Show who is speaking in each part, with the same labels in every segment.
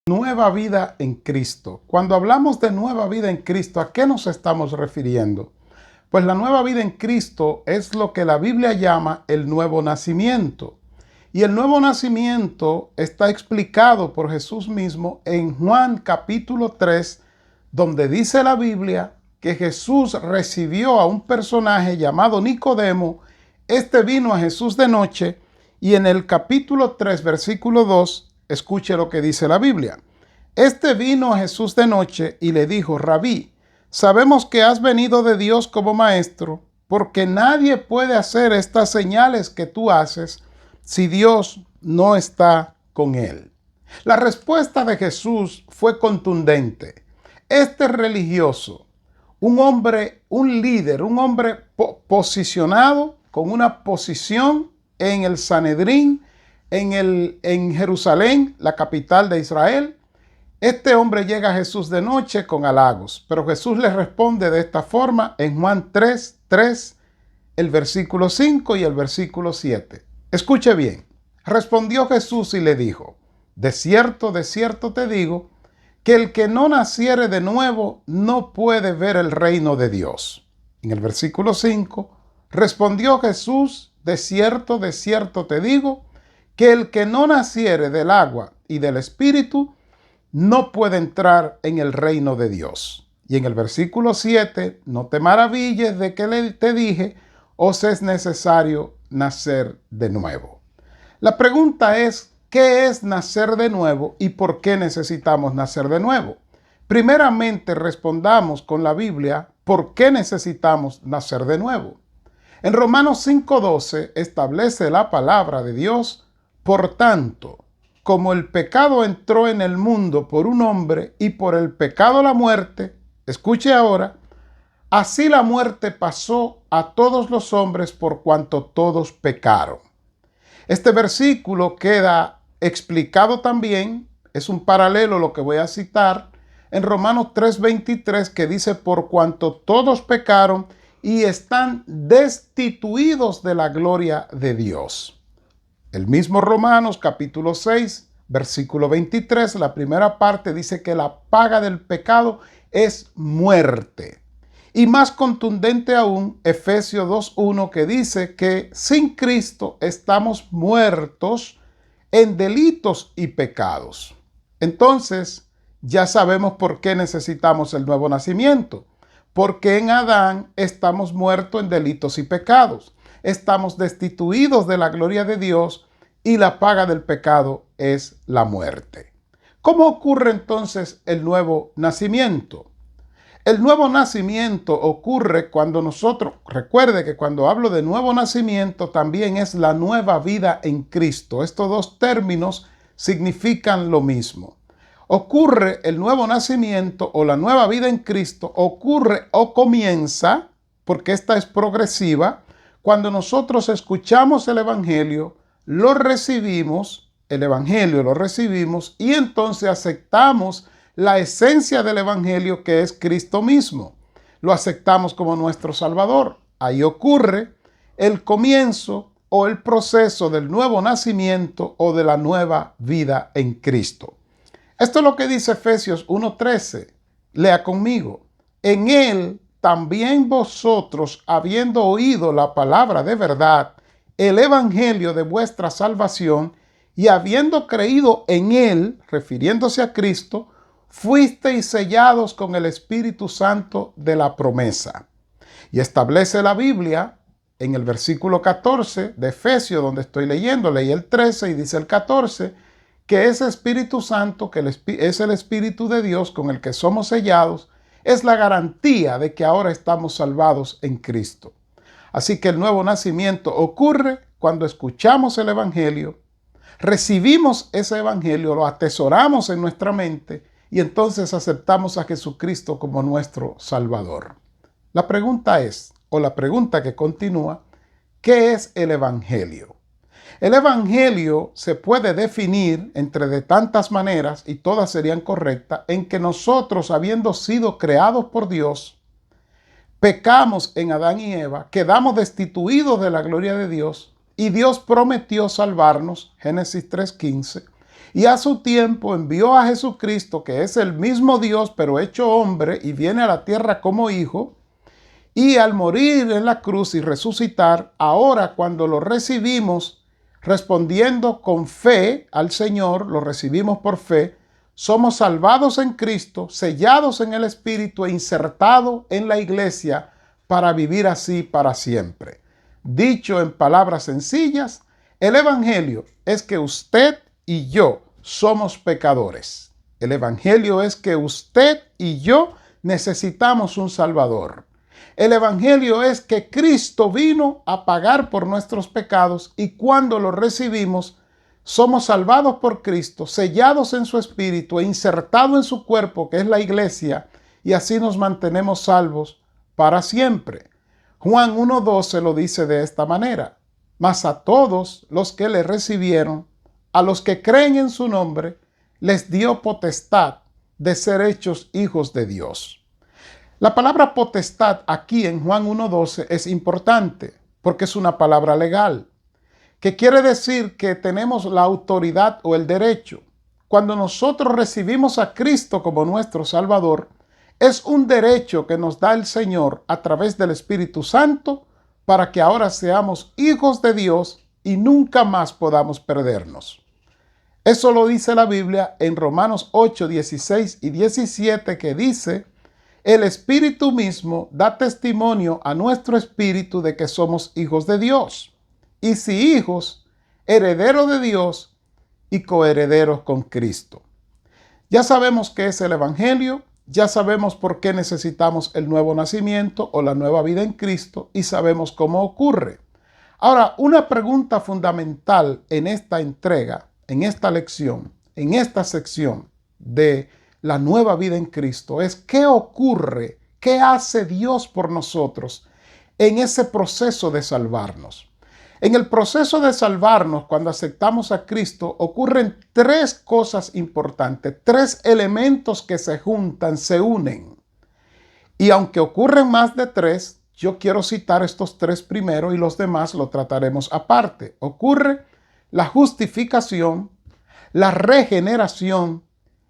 Speaker 1: Nueva vida en Cristo. Cuando hablamos de nueva vida en Cristo, ¿a qué nos estamos refiriendo? Pues la nueva vida en Cristo es lo que la Biblia llama el nuevo nacimiento. Y el nuevo nacimiento está explicado por Jesús mismo en Juan capítulo 3, donde dice la Biblia que Jesús recibió a un personaje llamado Nicodemo. Este vino a Jesús de noche y en el capítulo 3, versículo 2, escuche lo que dice la Biblia. Este vino a Jesús de noche y le dijo: Rabí, sabemos que has venido de Dios como maestro, porque nadie puede hacer estas señales que tú haces si Dios no está con él. La respuesta de Jesús fue contundente. Este religioso, un hombre, un líder, un hombre posicionado con una posición en el Sanedrín, en Jerusalén, la capital de Israel. Este hombre llega a Jesús de noche con halagos, pero Jesús le responde de esta forma en Juan 3, el versículo 5 y el versículo 7. Escuche bien. Respondió Jesús y le dijo: de cierto te digo, que el que no naciere de nuevo no puede ver el reino de Dios. En el versículo 5, respondió Jesús: de cierto te digo, que el que no naciere del agua y del Espíritu no puede entrar en el reino de Dios. Y en el versículo 7, no te maravilles de que te dije, os es necesario nacer de nuevo. La pregunta es, ¿qué es nacer de nuevo y por qué necesitamos nacer de nuevo? Primeramente respondamos con la Biblia, ¿por qué necesitamos nacer de nuevo? En Romanos 5:12 establece la palabra de Dios: por tanto, como el pecado entró en el mundo por un hombre y por el pecado la muerte, escuche ahora, así la muerte pasó a todos los hombres por cuanto todos pecaron. Este versículo queda explicado también, es un paralelo lo que voy a citar, en Romanos 3:23, que dice: por cuanto todos pecaron y están destituidos de la gloria de Dios. El mismo Romanos capítulo 6, versículo 23, la primera parte dice que la paga del pecado es muerte. Y más contundente aún, Efesios 2:1, que dice que sin Cristo estamos muertos en delitos y pecados. Entonces, ya sabemos por qué necesitamos el nuevo nacimiento. Porque en Adán estamos muertos en delitos y pecados. Estamos destituidos de la gloria de Dios y la paga del pecado es la muerte. ¿Cómo ocurre entonces el nuevo nacimiento? El nuevo nacimiento ocurre cuando nosotros, recuerde que cuando hablo de nuevo nacimiento también es la nueva vida en Cristo. Estos dos términos significan lo mismo. Ocurre el nuevo nacimiento o la nueva vida en Cristo, ocurre o comienza, porque esta es progresiva, cuando nosotros escuchamos el Evangelio, lo recibimos, el Evangelio lo recibimos y entonces aceptamos la esencia del Evangelio, que es Cristo mismo. Lo aceptamos como nuestro Salvador. Ahí ocurre el comienzo o el proceso del nuevo nacimiento o de la nueva vida en Cristo. Esto es lo que dice Efesios 1:13. Lea conmigo. En él también vosotros, habiendo oído la palabra de verdad, el evangelio de vuestra salvación, y habiendo creído en él, refiriéndose a Cristo, fuisteis sellados con el Espíritu Santo de la promesa. Y establece la Biblia en el versículo 14 de Efesios, donde estoy leyendo, leí el 13 y dice el 14, que ese Espíritu Santo, que es el Espíritu de Dios con el que somos sellados, es la garantía de que ahora estamos salvados en Cristo. Así que el nuevo nacimiento ocurre cuando escuchamos el Evangelio, recibimos ese Evangelio, lo atesoramos en nuestra mente y entonces aceptamos a Jesucristo como nuestro Salvador. La pregunta es, o la pregunta que continúa, ¿qué es el Evangelio? El Evangelio se puede definir entre de tantas maneras, y todas serían correctas, en que nosotros, habiendo sido creados por Dios, pecamos en Adán y Eva, quedamos destituidos de la gloria de Dios, y Dios prometió salvarnos, Génesis 3:15, Y a su tiempo envió a Jesucristo, que es el mismo Dios, pero hecho hombre, y viene a la tierra como hijo. Y al morir en la cruz y resucitar, ahora cuando lo recibimos, respondiendo con fe al Señor, lo recibimos por fe, somos salvados en Cristo, sellados en el Espíritu e insertados en la iglesia para vivir así para siempre. Dicho en palabras sencillas, el Evangelio es que usted y yo somos pecadores. El Evangelio es que usted y yo necesitamos un Salvador. El Evangelio es que Cristo vino a pagar por nuestros pecados y cuando lo recibimos, somos salvados por Cristo, sellados en su Espíritu e insertados en su cuerpo, que es la iglesia, y así nos mantenemos salvos para siempre. Juan 1:12 lo dice de esta manera: mas a todos los que le recibieron, a los que creen en su nombre, les dio potestad de ser hechos hijos de Dios. La palabra potestad aquí en Juan 1:12 es importante porque es una palabra legal, que quiere decir que tenemos la autoridad o el derecho. Cuando nosotros recibimos a Cristo como nuestro Salvador, es un derecho que nos da el Señor a través del Espíritu Santo para que ahora seamos hijos de Dios y nunca más podamos perdernos. Eso lo dice la Biblia en Romanos 8, 16 y 17, que dice: el Espíritu mismo da testimonio a nuestro espíritu de que somos hijos de Dios. Y si hijos, herederos de Dios y coherederos con Cristo. Ya sabemos qué es el Evangelio, ya sabemos por qué necesitamos el nuevo nacimiento o la nueva vida en Cristo y sabemos cómo ocurre. Ahora, una pregunta fundamental en esta entrega, en esta lección, en esta sección de la nueva vida en Cristo es: ¿qué ocurre? ¿Qué hace Dios por nosotros en ese proceso de salvarnos? En el proceso de salvarnos, cuando aceptamos a Cristo, ocurren tres cosas importantes, tres elementos que se juntan, se unen. Y aunque ocurren más de tres, yo quiero citar estos tres primero y los demás lo trataremos aparte. Ocurre la justificación, la regeneración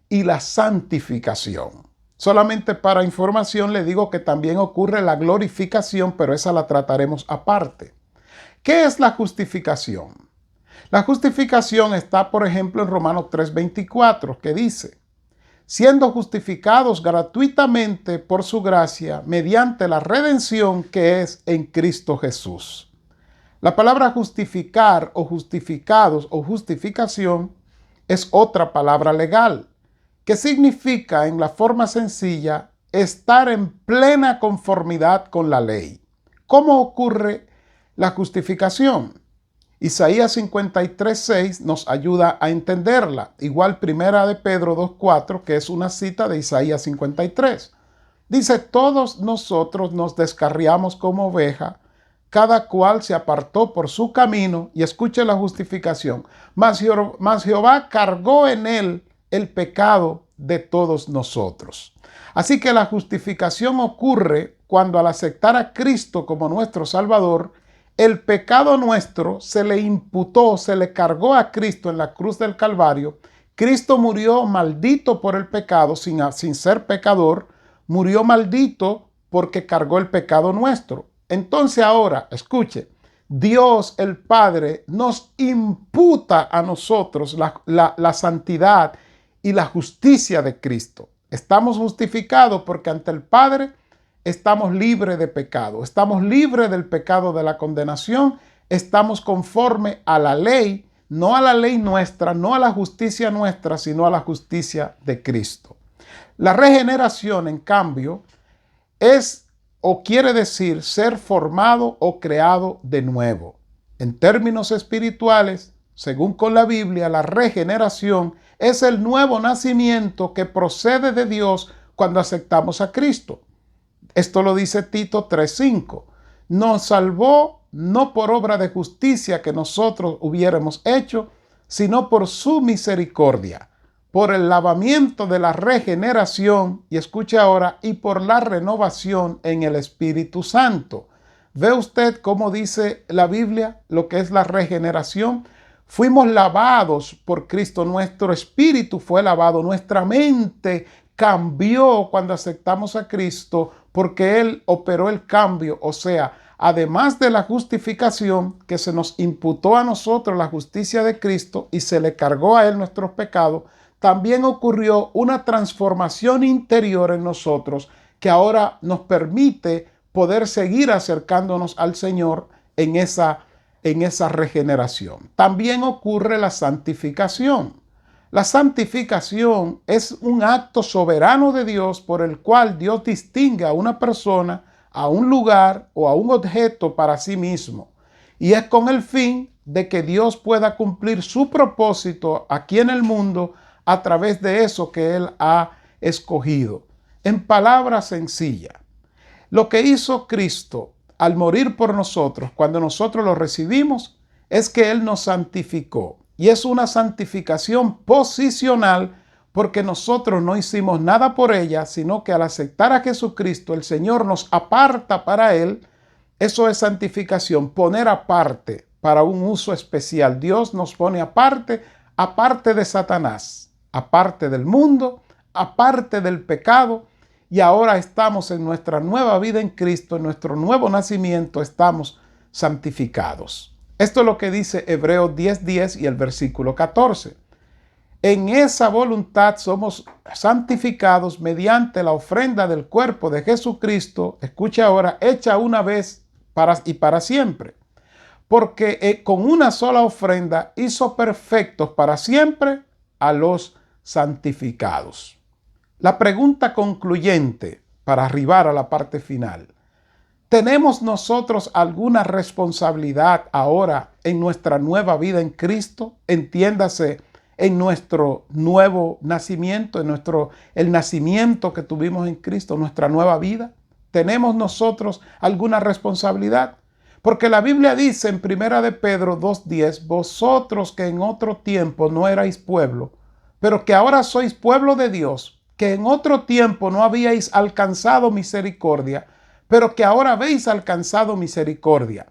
Speaker 1: y la santificación. Solamente para información le digo que también ocurre la glorificación, pero esa la trataremos aparte. ¿Qué es la justificación? La justificación está, por ejemplo, en Romanos 3:24, que dice: siendo justificados gratuitamente por su gracia mediante la redención que es en Cristo Jesús. La palabra justificar o justificados o justificación es otra palabra legal, que significa en la forma sencilla estar en plena conformidad con la ley. ¿Cómo ocurre la justificación? Isaías 53:6 nos ayuda a entenderla. Igual Primera de Pedro 2:4, que es una cita de Isaías 53. Dice: todos nosotros nos descarriamos como oveja, cada cual se apartó por su camino, y escuche la justificación, mas Jehová cargó en él el pecado de todos nosotros. Así que la justificación ocurre cuando, al aceptar a Cristo como nuestro Salvador, el pecado nuestro se le imputó, se le cargó a Cristo en la cruz del Calvario. Cristo murió maldito por el pecado sin ser pecador, murió maldito porque cargó el pecado nuestro. Entonces ahora, escuche, Dios el Padre nos imputa a nosotros la santidad y la justicia de Cristo. Estamos justificados porque ante el Padre estamos libres de pecado, estamos libres del pecado de la condenación, estamos conforme a la ley, no a la ley nuestra, no a la justicia nuestra, sino a la justicia de Cristo. La regeneración, en cambio, es o quiere decir ser formado o creado de nuevo. En términos espirituales, según con la Biblia, la regeneración es el nuevo nacimiento que procede de Dios cuando aceptamos a Cristo. Esto lo dice Tito 3:5. Nos salvó no por obra de justicia que nosotros hubiéramos hecho, sino por su misericordia, por el lavamiento de la regeneración, y escuche ahora, y por la renovación en el Espíritu Santo. ¿Ve usted cómo dice la Biblia lo que es la regeneración? Fuimos lavados por Cristo, nuestro espíritu fue lavado, nuestra mente cambió cuando aceptamos a Cristo porque Él operó el cambio. O sea, además de la justificación que se nos imputó a nosotros la justicia de Cristo y se le cargó a Él nuestros pecados, también ocurrió una transformación interior en nosotros que ahora nos permite poder seguir acercándonos al Señor en esa regeneración. También ocurre la santificación. La santificación es un acto soberano de Dios por el cual Dios distingue a una persona, a un lugar o a un objeto para sí mismo. Y es con el fin de que Dios pueda cumplir su propósito aquí en el mundo a través de eso que Él ha escogido. En palabras sencillas, lo que hizo Cristo al morir por nosotros, cuando nosotros lo recibimos, es que Él nos santificó. Y es una santificación posicional porque nosotros no hicimos nada por ella, sino que al aceptar a Jesucristo, el Señor nos aparta para Él. Eso es santificación, poner aparte para un uso especial. Dios nos pone aparte, aparte de Satanás, aparte del mundo, aparte del pecado. Y ahora estamos en nuestra nueva vida en Cristo, en nuestro nuevo nacimiento, estamos santificados. Esto es lo que dice Hebreos 10:10 y el versículo 14. En esa voluntad somos santificados mediante la ofrenda del cuerpo de Jesucristo, escucha ahora, hecha una vez para siempre. Porque con una sola ofrenda hizo perfectos para siempre a los santificados. La pregunta concluyente para arribar a la parte final. ¿Tenemos nosotros alguna responsabilidad ahora en nuestra nueva vida en Cristo? Entiéndase, en nuestro nuevo nacimiento, el nacimiento que tuvimos en Cristo, nuestra nueva vida. ¿Tenemos nosotros alguna responsabilidad? Porque la Biblia dice en 1 de Pedro 2:10, vosotros que en otro tiempo no erais pueblo, pero que ahora sois pueblo de Dios, que en otro tiempo no habíais alcanzado misericordia, pero que ahora habéis alcanzado misericordia.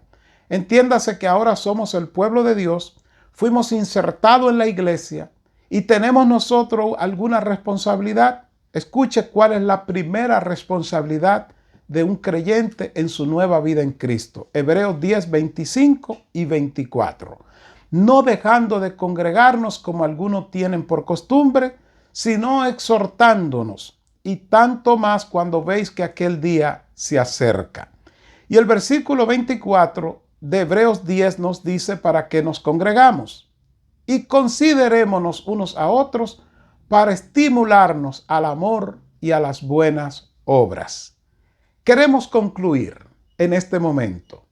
Speaker 1: Entiéndase que ahora somos el pueblo de Dios, fuimos insertados en la iglesia y tenemos nosotros alguna responsabilidad. Escuche cuál es la primera responsabilidad de un creyente en su nueva vida en Cristo. Hebreos 10:25 y 24. No dejando de congregarnos como algunos tienen por costumbre, sino exhortándonos, y tanto más cuando veis que aquel día se acerca. Y el versículo 24 de Hebreos 10 nos dice para que nos congregamos y considerémonos unos a otros para estimularnos al amor y a las buenas obras. Queremos concluir en este momento.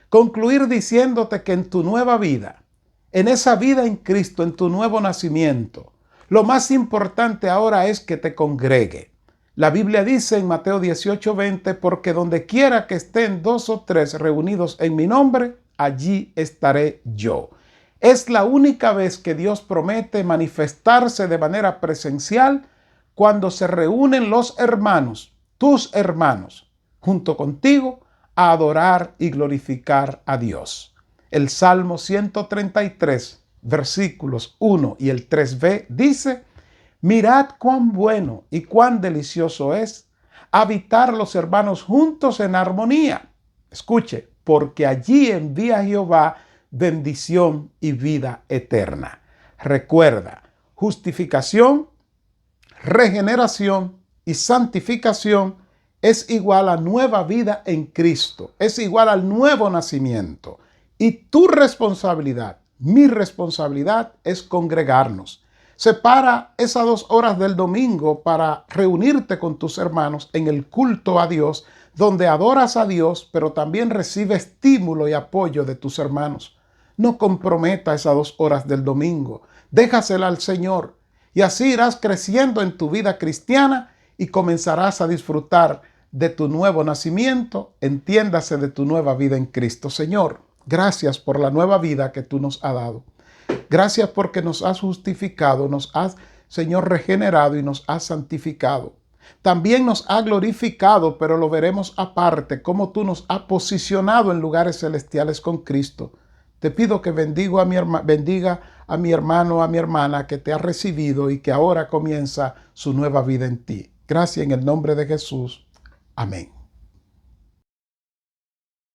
Speaker 1: Concluir diciéndote que en tu nueva vida, en esa vida en Cristo, en tu nuevo nacimiento, lo más importante ahora es que te congregue. La Biblia dice en Mateo 18:20, porque donde quiera que estén 2 o 3 reunidos en mi nombre, allí estaré yo. Es la única vez que Dios promete manifestarse de manera presencial cuando se reúnen los hermanos, tus hermanos, junto contigo, a adorar y glorificar a Dios. El Salmo 133, versículos 1 y el 3b dice, mirad cuán bueno y cuán delicioso es habitar los hermanos juntos en armonía. Escuche, porque allí envía Jehová bendición y vida eterna. Recuerda, justificación, regeneración y santificación es igual a nueva vida en Cristo, es igual al nuevo nacimiento. Y tu responsabilidad, mi responsabilidad es congregarnos. Separa esas 2 horas del domingo para reunirte con tus hermanos en el culto a Dios, donde adoras a Dios, pero también recibe estímulo y apoyo de tus hermanos. No comprometa esas 2 horas del domingo. Déjasela al Señor y así irás creciendo en tu vida cristiana y comenzarás a disfrutar de tu nuevo nacimiento, entiéndase de tu nueva vida en Cristo. Señor, gracias por la nueva vida que tú nos has dado. Gracias porque nos has justificado, nos has, Señor, regenerado y nos has santificado. También nos ha glorificado, pero lo veremos aparte, cómo tú nos has posicionado en lugares celestiales con Cristo. Te pido que bendiga a mi hermano, a mi hermana que te ha recibido y que ahora comienza su nueva vida en ti. Gracias en el nombre de Jesús. Amén.